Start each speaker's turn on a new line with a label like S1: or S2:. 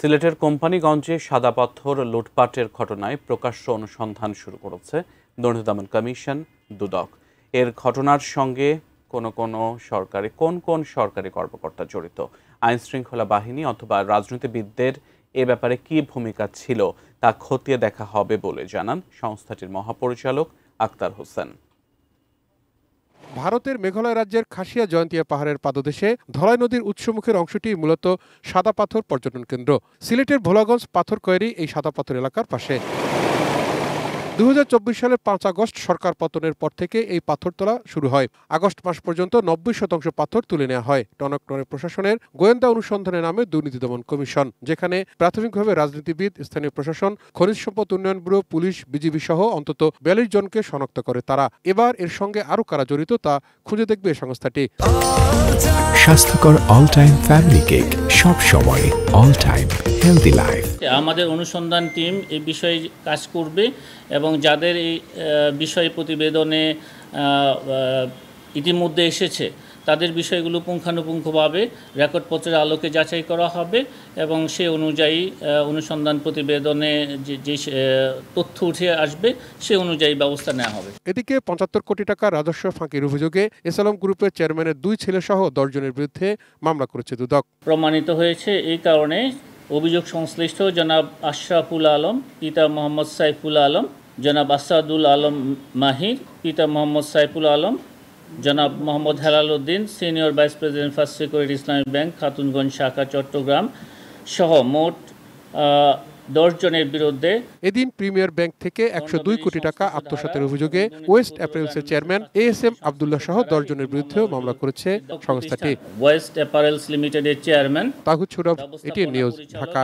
S1: সিলেটের কোম্পানিগঞ্জে সাদা পাথর লুটপাটের ঘটনায় প্রকাশ্য অনুসন্ধান শুরু করেছে দুর্নীতি দমন কমিশন দুদক। এর ঘটনার সঙ্গে কোন সরকারি কর্মকর্তা জড়িত, আইনশৃঙ্খলা বাহিনী অথবা রাজনীতিবিদদের এ ব্যাপারে কী ভূমিকা ছিল তা খতিয়ে দেখা হবে বলে জানান সংস্থাটির মহাপরিচালক আক্তার হোসেন।
S2: ভারতের মেঘালয় রাজ্যের খাসিয়া জয়ন্তিয়া পাহাড়ের পাদদেশে ধলাই নদীর উৎসমুখের অংশটি মূলত সাদা পাথর পর্যটন কেন্দ্র। সিলেটের ভোলাগঞ্জ পাথর কোয়েরি এই সাদা পাথর এলাকার পাশে। 2024 সালের 5 আগস্ট সরকার পতনের পর থেকে এই পাথর তোলা শুরু হয়। আগস্ট মাস পর্যন্ত 90% পাথর তুলে নেওয়া হয় টনক প্রশাসনের গোয়েন্দা অনুসন্ধানের নামে দুর্নীতি দমন কমিশন, যেখানে প্রাথমিকভাবে রাজনীতিবিদ, স্থানীয় প্রশাসন, খনিজ সম্পদ উন্নয়ন ব্যুরো, পুলিশ, বিজিবি সহ অন্তত 42 জনকে শনাক্ত করে তারা। এবার এর সঙ্গে আরও কারা জড়িত তা খুঁজে দেখবে সংস্থাটি।
S3: স্বাস্থ্যকর অল টাইম ফ্যামিলি কেক, সব সময় অল টাইম হেলদি লাইফ।
S4: আমাদের অনুসন্ধান টিম এই বিষয়ে কাজ করবে এবং যাদের এই বিষয় প্রতিবেদনে ইতিমধ্যে এসেছে তাদের বিষয়গুলো পুঙ্খানুপুঙ্খভাবে রেকর্ডপত্রের আলোকে যাচাই করা হবে এবং সে অনুযায়ী অনুসন্ধান প্রতিবেদনে যে তথ্য উঠে আসবে সে অনুযায়ী ব্যবস্থা নেওয়া হবে।
S2: এদিকে 75 কোটি টাকা রাজস্ব ফাঁকির অভিযোগে এসালম গ্রুপের চেয়ারম্যানের 2 ছেলে সহ 10 জনের বিরুদ্ধে মামলা করেছে দুদক।
S4: প্রমাণিত হয়েছে এই কারণে অভিযোগ সংশ্লিষ্ট জনাব আশরাফুল আলম, পিতা মোহাম্মদ সাইফুল আলম, জনাব আসাদুল আলম মাহির, পিতা মোহাম্মদ সাইফুল আলম, জনাব Mohammad Helal Uddin, senior vice president first security ইসলামী ব্যাংক খাতুনগঞ্জ শাখা চট্টগ্রাম সহ মোট 10 জনের বিরুদ্ধে
S2: এদিন প্রিমিয়ার ব্যাংক থেকে 102 কোটি টাকা আত্মসাতের অভিযোগে ওয়েস্ট অ্যাপারেলসের চেয়ারম্যান ASM আব্দুল্লাহ সহ 10 জনের বিরুদ্ধেও মামলা করেছে সংস্থাটি।
S4: ওয়েস্ট অ্যাপারেলস লিমিটেডের চেয়ারম্যান
S2: তাগুদ সুরভ, এটিএন নিউজ, ঢাকা।